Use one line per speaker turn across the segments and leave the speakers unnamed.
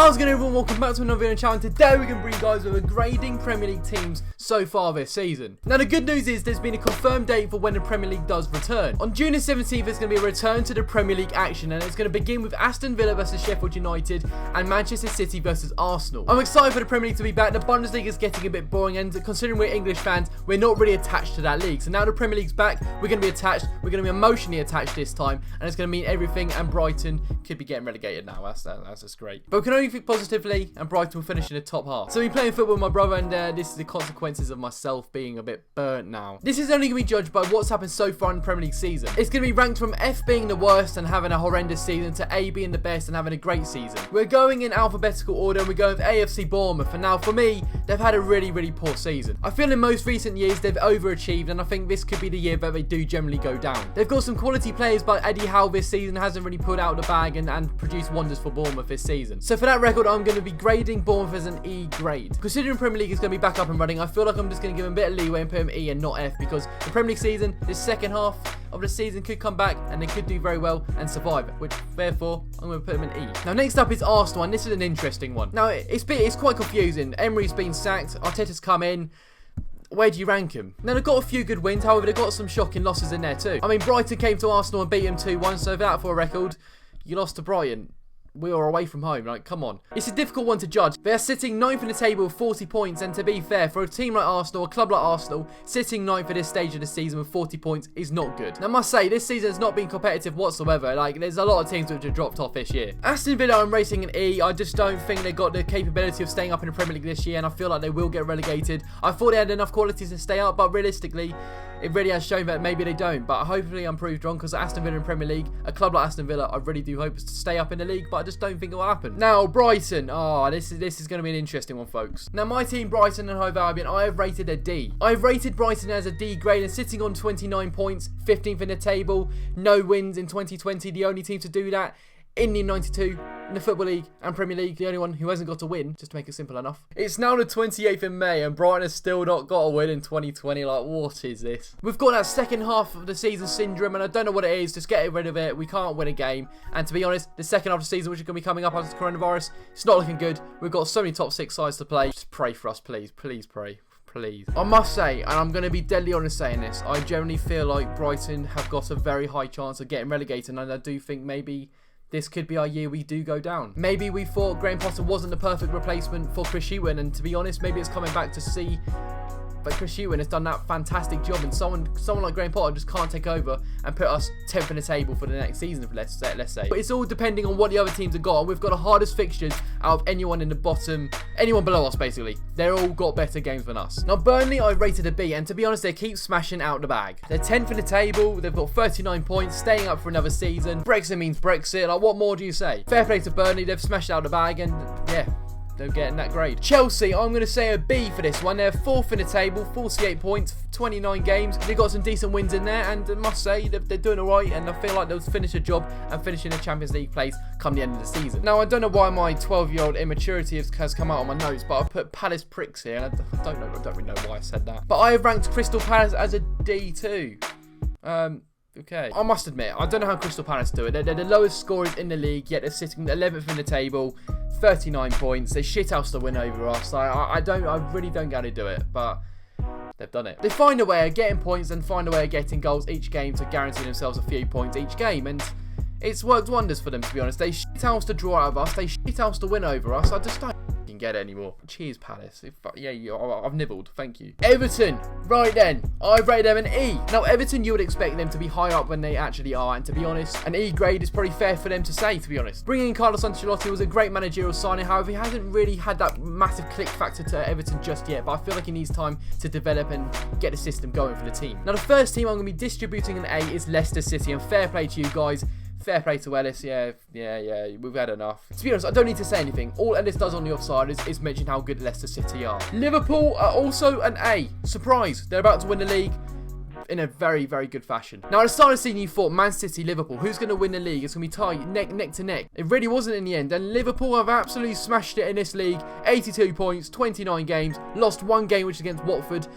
How's it going, everyone? Welcome back to another video on the channel. Today we're going to bring you guys over grading Premier League teams so far this season. Now the good news is there's been a confirmed date for when the Premier League does return. On June the 17th there's going to be a return to the Premier League action, and it's going to begin with Aston Villa versus Sheffield United and Manchester City versus Arsenal. I'm excited for the Premier League to be back. The Bundesliga is getting a bit boring, and considering we're English fans, we're not really attached to that league. So now the Premier League's back, we're going to be attached, we're going to be emotionally attached this time, and it's going to mean everything, and Brighton could be getting relegated now. That's just great. But we can only think positively, and Brighton will finish in the top half. So we're playing football with my brother, and this is the consequences of myself being a bit burnt now. This is only going to be judged by what's happened so far in the Premier League season. It's going to be ranked from F being the worst and having a horrendous season to A being the best and having a great season. We're going in alphabetical order, and we're going with AFC Bournemouth. And now for me, they've had a really poor season. I feel in most recent years they've overachieved, and I think this could be the year that they do generally go down. They've got some quality players, but Eddie Howe this season hasn't really pulled out the bag and produced wonders for Bournemouth this season. So for that record, I'm going to be grading Bournemouth as an E grade. Considering Premier League is going to be back up and running, I feel like I'm just going to give them a bit of leeway and put them E and not F, because the Premier League season, this second half of the season could come back and they could do very well and survive, which therefore I'm going to put them in E. Now next up is Arsenal, and this is an interesting one. Now it's quite confusing. Emery's been sacked, Arteta's come in. Where do you rank him? Now, they've got a few good wins, however, they've got some shocking losses in there too. I mean, Brighton came to Arsenal and beat him 2-1, so that for a record, you lost to Brighton. We are away from home, like, come on. It's a difficult one to judge. They are sitting 9th in the table with 40 points, and to be fair, for a team like Arsenal, a club like Arsenal, sitting 9th at this stage of the season with 40 points is not good. Now, I must say, this season has not been competitive whatsoever. Like, there's a lot of teams which have dropped off this year. Aston Villa, I'm rating an E. I just don't think they've got the capability of staying up in the Premier League this year, and I feel like they will get relegated. I thought they had enough qualities to stay up, but realistically, it really has shown that maybe they don't. But hopefully I'm proved wrong, because Aston Villa in Premier League, a club like Aston Villa, I really do hope to stay up in the league, but I just don't think it will happen. Now, Brighton. Oh, this is going to be an interesting one, folks. Now, my team, Brighton and Hove Albion, I have rated a D. I've rated Brighton as a D grade, and sitting on 29 points, 15th in the table, no wins in 2020, the only team to do that in the 92 in the Football League and Premier League, the only one who hasn't got a win, just to make it simple enough. It's now the 28th of May, and Brighton has still not got a win in 2020. Like, what is this? We've got that second half of the season syndrome, and I don't know what it is. Just get rid of it. We can't win a game. And to be honest, the second half of the season, which is going to be coming up after coronavirus, it's not looking good. We've got so many top 6 sides to play. Just pray for us, please. Please pray. Please. I must say, and I'm going to be deadly honest saying this, I generally feel like Brighton have got a very high chance of getting relegated, and I do think maybe this could be our year we do go down. Maybe we thought Graham Potter wasn't the perfect replacement for Chris Hughton, and to be honest, maybe it's coming back to see but Chris Hughton has done that fantastic job, and someone like Graham Potter just can't take over and put us 10th in the table for the next season, let's say. But it's all depending on what the other teams have got, and we've got the hardest fixtures out of anyone in the bottom, anyone below us basically. They're all got better games than us. Now Burnley, I rated a B, and to be honest, they keep smashing out the bag. They're 10th in the table, they've got 39 points, staying up for another season. Brexit means Brexit, like what more do you say? Fair play to Burnley, they've smashed out the bag, and yeah, they're getting that grade. Chelsea, I'm going to say a B for this one. They're 4th in the table, 48 points, 29 games. They've got some decent wins in there, and I must say they're doing alright, and I feel like they'll finish a job and finish in the Champions League place come the end of the season. Now, I don't know why my 12-year-old immaturity has come out on my notes, but I've put Palace pricks here, and I don't really know why I said that. But I have ranked Crystal Palace as a D too. Okay. I must admit, I don't know how Crystal Palace do it. They're the lowest scorers in the league, yet they're sitting 11th in the table, 39 points. They shithouse the win over us. I really don't get how they do it, but they've done it. They find a way of getting points and find a way of getting goals each game to guarantee themselves a few points each game, and it's worked wonders for them, to be honest. They shithouse the draw out of us. They shithouse the win over us. I just don't get it anymore. Cheers, Palace. I've nibbled. Thank you. Everton. Right then, I've rated them an E. Now, Everton, you would expect them to be higher up when they actually are, and to be honest, an E grade is probably fair for them to say, to be honest. Bringing in Carlos Ancelotti was a great managerial signing. However, he hasn't really had that massive click factor to Everton just yet, but I feel like he needs time to develop and get the system going for the team. Now, the first team I'm going to be distributing an A is Leicester City, and fair play to you guys. Fair play to Ellis, yeah, we've had enough. To be honest, I don't need to say anything. All Ellis does on the offside is mention how good Leicester City are. Liverpool are also an A. Surprise, they're about to win the league in a very good fashion. Now, at the start of the season, you thought Man City, Liverpool, who's going to win the league? It's going to be tight, neck to neck. It really wasn't in the end, and Liverpool have absolutely smashed it in this league. 82 points, 29 games, lost one game, which is against Watford.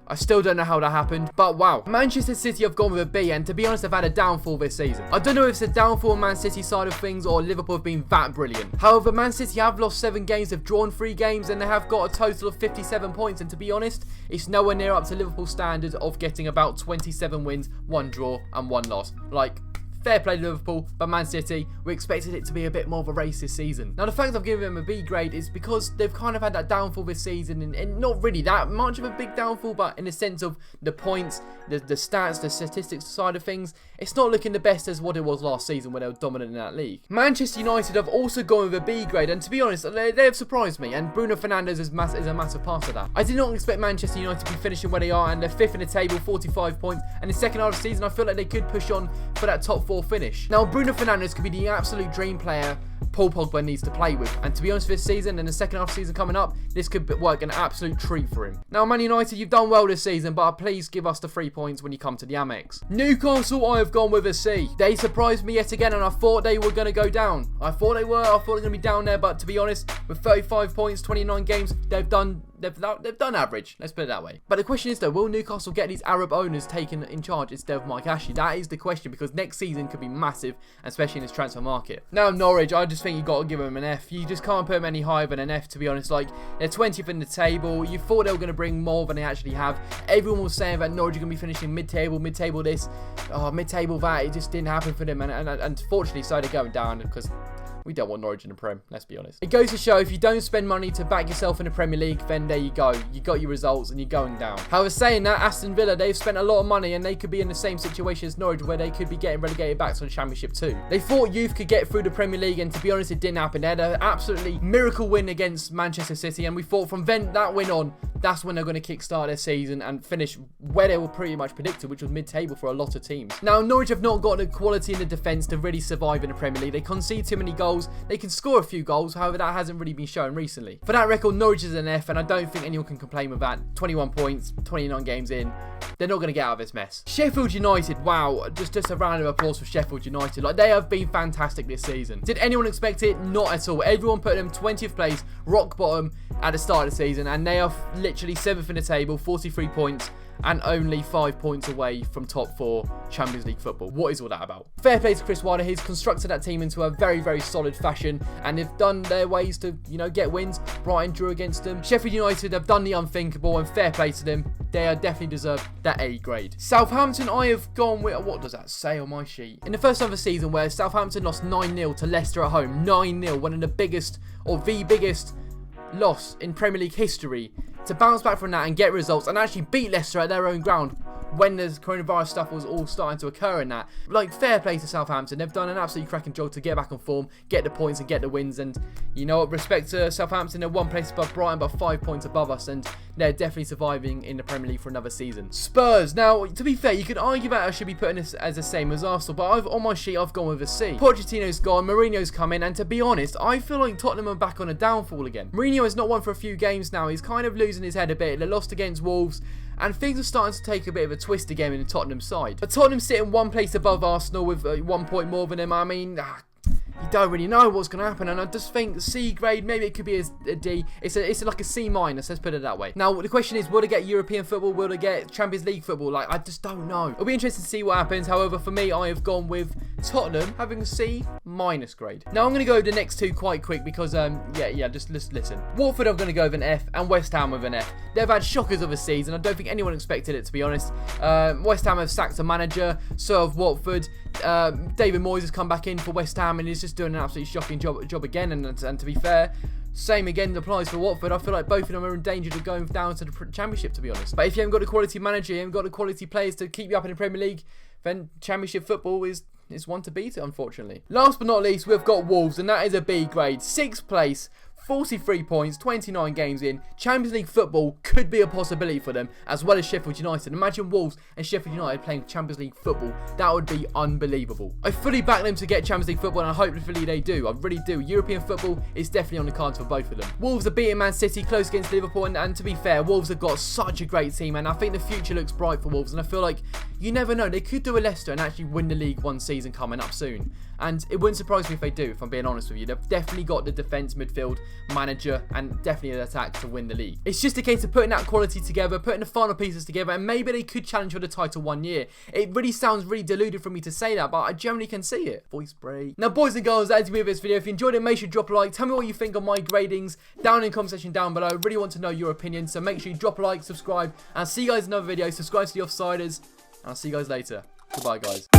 I still don't know how that happened, but wow. Manchester City have gone with a B, and to be honest, they've had a downfall this season. I don't know if it's a downfall on Man City side of things or Liverpool have been that brilliant. However, Man City have lost 7 games, they've drawn 3 games, and they have got a total of 57 points, and to be honest, it's nowhere near up to Liverpool's standard of getting about 27 wins, 1 draw, and 1 loss. Like, fair play to Liverpool, but Man City, we expected it to be a bit more of a race this season. Now, the fact I've given them a B grade is because they've kind of had that downfall this season, and not really that much of a big downfall, but in the sense of the points, the stats, the statistics side of things, it's not looking the best as what it was last season when they were dominant in that league. Manchester United have also gone with a B grade, and to be honest, they have surprised me, and Bruno Fernandes is a massive part of that. I did not expect Manchester United to be finishing where they are, and they're 5th in the table, 45 points, and in the second half of the season, I feel like they could push on for that top 4 finish. Now, Bruno Fernandes could be the absolute dream player Paul Pogba needs to play with, and to be honest, this season and the second half season coming up, this could work an absolute treat for him. Now, Man United, you've done well this season, but please give us the 3 points when you come to the Amex. Newcastle, I have gone with a C. They surprised me yet again, and I thought they were going to go down. I thought they were going to be down there, but to be honest, with 35 points, 29 games, they've done average, let's put it that way. But the question is though, will Newcastle get these Arab owners taken in charge instead of Mike Ashley? That is the question, because next season could be massive, especially in this transfer market. Now, Norwich, I just think you got to give them an F. You just can't put them any higher than an F, to be honest. Like, they're 20th in the table. You thought they were going to bring more than they actually have. Everyone was saying that Norwich are going to be finishing mid-table this, mid-table that. It just didn't happen for them, and unfortunately, so they're going down because we don't want Norwich in the Prem, let's be honest. It goes to show, if you don't spend money to back yourself in the Premier League, then there you go. You got your results and you're going down. However, saying that, Aston Villa, they've spent a lot of money and they could be in the same situation as Norwich, where they could be getting relegated back to the Championship too. They thought youth could get through the Premier League, and to be honest, it didn't happen. They had an absolutely miracle win against Manchester City, and we thought from then, that win on, that's when they're going to kickstart their season and finish where they were pretty much predicted, which was mid-table for a lot of teams. Now, Norwich have not got the quality in the defence to really survive in the Premier League. They concede too many goals. They can score a few goals, however, that hasn't really been shown recently. For that record, Norwich is an F, and I don't think anyone can complain with that. 21 points, 29 games in. They're not going to get out of this mess. Sheffield United, wow, just a round of applause for Sheffield United. Like, they have been fantastic this season. Did anyone expect it? Not at all. Everyone put them 20th place, rock bottom at the start of the season, and they are literally 7th in the table, 43 points, and only 5 points away from top 4 Champions League football. What is all that about? Fair play to Chris Wilder. He's constructed that team into a very, very solid fashion, and they've done their ways to, get wins. Brighton drew against them. Sheffield United have done the unthinkable, and fair play to them. They definitely deserve that A grade. Southampton, I have gone with, what does that say on my sheet? In the first half of the season, where Southampton lost 9-0 to Leicester at home, 9-0, one of the biggest, or the biggest loss in Premier League history, to bounce back from that and get results and actually beat Leicester at their own ground when the coronavirus stuff was all starting to occur in that. Like, fair play to Southampton. They've done an absolutely cracking job to get back on form, get the points and get the wins, and you know what, respect to Southampton, they're 1 place above Brighton but 5 points above us, and they're definitely surviving in the Premier League for another season. Spurs, now to be fair, you could argue that I should be putting this as the same as Arsenal, but on my sheet I've gone with a C. Pochettino's gone, Mourinho's come in, and to be honest, I feel like Tottenham are back on a downfall again. Mourinho has not won for a few games now. He's kind of losing his head a bit. They lost against Wolves, and things are starting to take a bit of a twist again in the Tottenham side. But Tottenham sitting 1 place above Arsenal with 1 point more than them. I mean, you don't really know what's going to happen, and I just think C grade, maybe it could be a D. It's like a C minus, let's put it that way. Now, the question is, will they get European football? Will they get Champions League football? Like, I just don't know. It'll be interesting to see what happens. However, for me, I have gone with Tottenham having a C minus grade. Now, I'm going to go the next two quite quick because, just listen. Watford, I'm going to go with an F, and West Ham with an F. They've had shockers of a season. I don't think anyone expected it, to be honest. West Ham have sacked a manager, so have Watford. David Moyes has come back in for West Ham and he's just doing an absolutely shocking job again. And to be fair, same again applies for Watford. I feel like both of them are in danger of going down to the Championship, to be honest. But if you haven't got a quality manager, you haven't got the quality players to keep you up in the Premier League, then Championship football is one to beat it, unfortunately. Last but not least, we've got Wolves, and that is a B grade. 6th place. 43 points, 29 games in. Champions League football could be a possibility for them, as well as Sheffield United. Imagine Wolves and Sheffield United playing Champions League football. That would be unbelievable. I fully back them to get Champions League football, and I hopefully they do. I really do. European football is definitely on the cards for both of them. Wolves are beating Man City close against Liverpool, and to be fair, Wolves have got such a great team, and I think the future looks bright for Wolves, and I feel like you never know. They could do a Leicester and actually win the league one season coming up soon. And it wouldn't surprise me if they do, if I'm being honest with you. They've definitely got the defence, midfield, manager, and definitely an attack to win the league. It's just a case of putting that quality together, putting the final pieces together, and maybe they could challenge for the title one year. It really sounds really deluded for me to say that, but I generally can see it. Voice break. Now, boys and girls, that's me with this video. If you enjoyed it, make sure you drop a like. Tell me what you think of my gradings down in the comment section down below. I really want to know your opinion, so make sure you drop a like, subscribe, and I'll see you guys in another video. Subscribe to the Offsiders, and I'll see you guys later. Goodbye, guys.